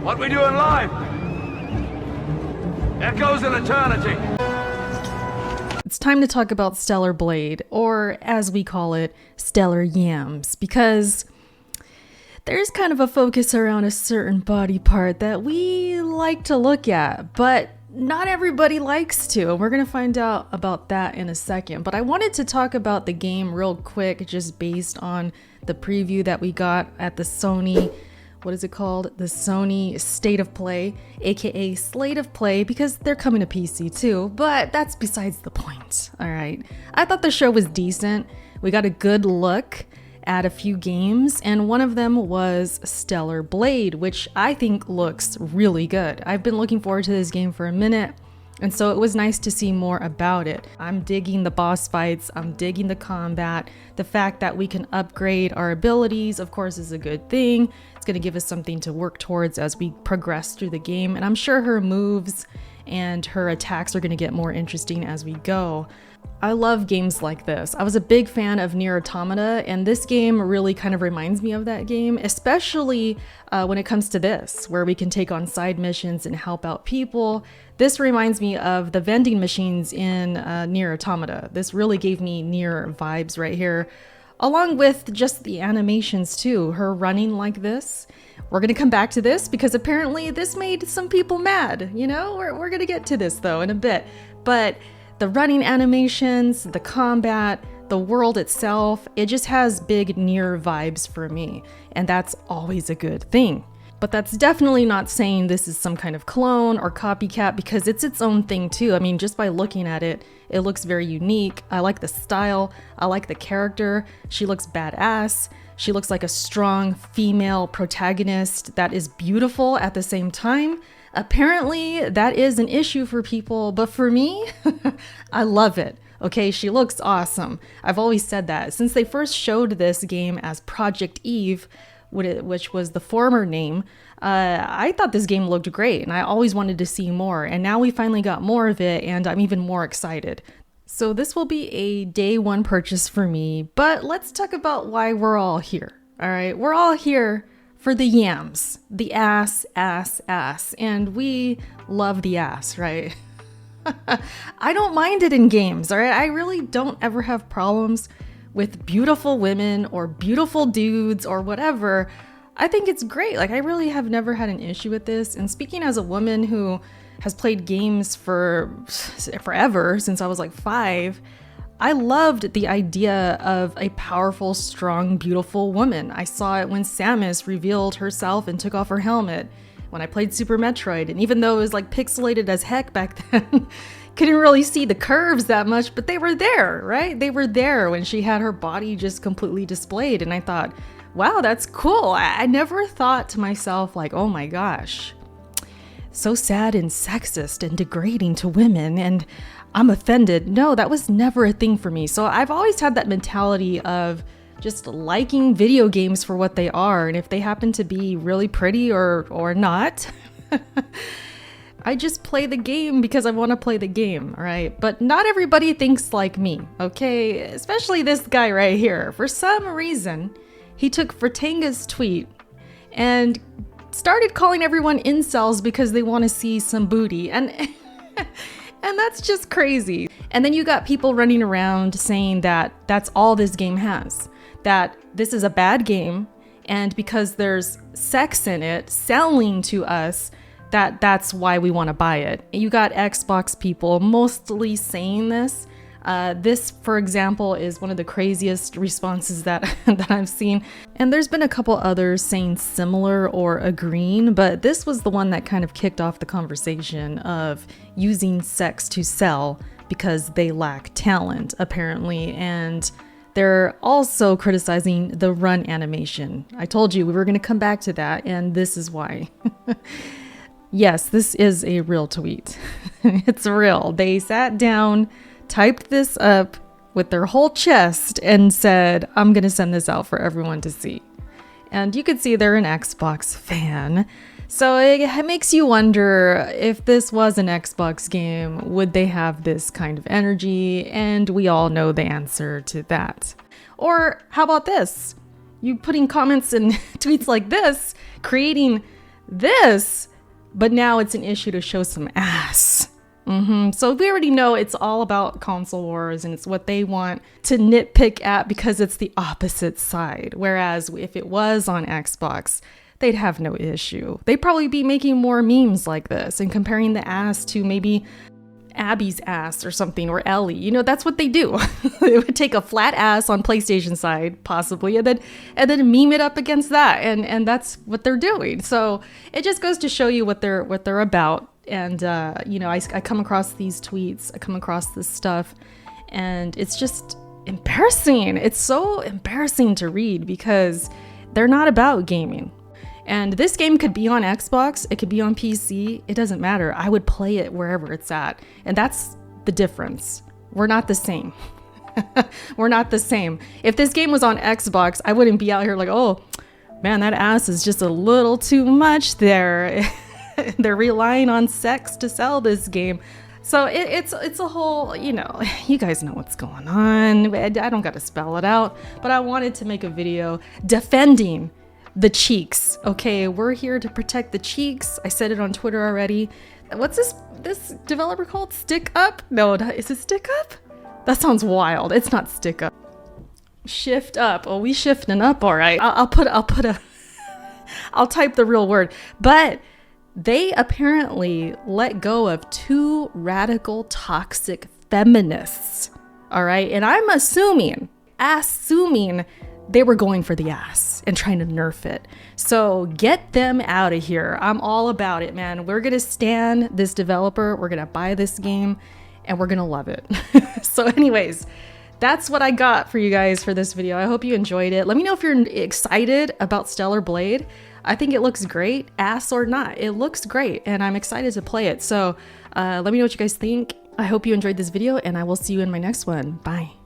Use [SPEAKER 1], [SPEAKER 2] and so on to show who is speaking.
[SPEAKER 1] What we doing live? Echoes in eternity.
[SPEAKER 2] It's time to talk about Stellar Blade, or as we call it, Stellar Yams, because there's kind of a focus around a certain body part that we like to look at, but not everybody likes to. We're going to find out about that in a second. But I wanted to talk about the game real quick, just based on the preview that we got at the Sony, what is it called? The Sony State of Play, aka Slate of Play, because they're coming to PC too, but that's besides the point. All right. I thought the show was decent. We got a good look at a few games, and one of them was Stellar Blade, which I think looks really good. I've been looking forward to this game for a minute, and so it was nice to see more about it. I'm digging the boss fights, I'm digging the combat. The fact that we can upgrade our abilities, of course, is a good thing. It's going to give us something to work towards as we progress through the game, and I'm sure her moves and her attacks are going to get more interesting as we go. I love games like this. I was a big fan of Nier Automata, and this game really kind of reminds me of that game, especially when it comes to this, where we can take on side missions and help out people. This reminds me of the vending machines in Nier Automata. This really gave me Nier vibes right here, along with just the animations too, her running like this. We're gonna come back to this because apparently this made some people mad, you know? We're gonna get to this though in a bit, but the running animations, the combat, the world itself, it just has big Nier vibes for me, and that's always a good thing. But that's definitely not saying this is some kind of clone or copycat, because it's its own thing too. I mean, just by looking at it, it looks very unique. I like the style, I like the character, she looks badass. She looks like a strong female protagonist that is beautiful at the same time. Apparently, that is an issue for people, but for me, I love it. Okay, she looks awesome. I've always said that. Since they first showed this game as Project Eve, which was the former name, I thought this game looked great, and I always wanted to see more, and now we finally got more of it, and I'm even more excited. So this will be a day one purchase for me, but let's talk about why we're all here. All right, we're all here for the yams, the ass, and we love the ass, right? I don't mind it in games, all right? I really don't ever have problems with beautiful women or beautiful dudes or whatever. I think it's great. Like, I really have never had an issue with this. And speaking as a woman who has played games for forever, since I was like 5, I loved the idea of a powerful, strong, beautiful woman. I saw it when Samus revealed herself and took off her helmet, when I played Super Metroid, and even though it was like pixelated as heck back then, couldn't really see the curves that much, but they were there, right? They were there when she had her body just completely displayed, and I thought, wow, that's cool. I never thought to myself like, oh my gosh, so sad and sexist and degrading to women, and I'm offended. No, that was never a thing for me. So I've always had that mentality of just liking video games for what they are, and if they happen to be really pretty or not, I just play the game because I want to play the game, all right? But not everybody thinks like me, okay? Especially this guy right here. For some reason, he took Fratanga's tweet and started calling everyone incels because they want to see some booty, and and that's just crazy. And then you got people running around saying that that's all this game has, that this is a bad game, and because there's sex in it selling to us, that's why we want to buy it. You got Xbox people mostly saying this. This, for example, is one of the craziest responses that I've seen. And there's been a couple others saying similar or agreeing, but this was the one that kind of kicked off the conversation of using sex to sell because they lack talent, apparently. And they're also criticizing the run animation. I told you we were going to come back to that, and this is why. Yes, this is a real tweet. It's real. They sat down, typed this up with their whole chest and said, I'm going to send this out for everyone to see. And you could see they're an Xbox fan. So it makes you wonder, if this was an Xbox game, would they have this kind of energy? And we all know the answer to that. Or how about this? You putting comments and tweets like this, creating this, but now it's an issue to show some ass. So we already know it's all about console wars and it's what they want to nitpick at because it's the opposite side. Whereas if it was on Xbox, they'd have no issue. They'd probably be making more memes like this and comparing the ass to maybe Abby's ass or something, or Ellie. You know, that's what they do. They would take a flat ass on PlayStation side, possibly, and then meme it up against that, and that's what they're doing. So it just goes to show you what they're about. And you know, I come across these tweets, I come across this stuff, and it's just embarrassing. It's so embarrassing to read because they're not about gaming. And this game could be on Xbox, it could be on PC, it doesn't matter. I would play it wherever it's at. And that's the difference. We're not the same. We're not the same. If this game was on Xbox, I wouldn't be out here like, oh, man, that ass is just a little too much there. They're relying on sex to sell this game. So it's a whole, you know, you guys know what's going on. I don't got to spell it out, but I wanted to make a video defending the cheeks. Okay, we're here to protect the cheeks. I said it on Twitter already. What's this developer called? Stick Up? No, is it Stick Up? That sounds wild. It's not Stick Up. Shift Up. Oh, we shifting up, all right. I'll type the real word. But they apparently let go of 2 radical toxic feminists. All right, and I'm assuming they were going for the ass and trying to nerf it. So get them out of here. I'm all about it, man. We're gonna stand this developer, we're gonna buy this game, and we're gonna love it. So anyways, that's what I got for you guys for this video. I hope you enjoyed it. Let me know if you're excited about Stellar Blade. I think it looks great, ass or not. It looks great, and I'm excited to play it. So let me know what you guys think. I hope you enjoyed this video, and I will see you in my next one. Bye.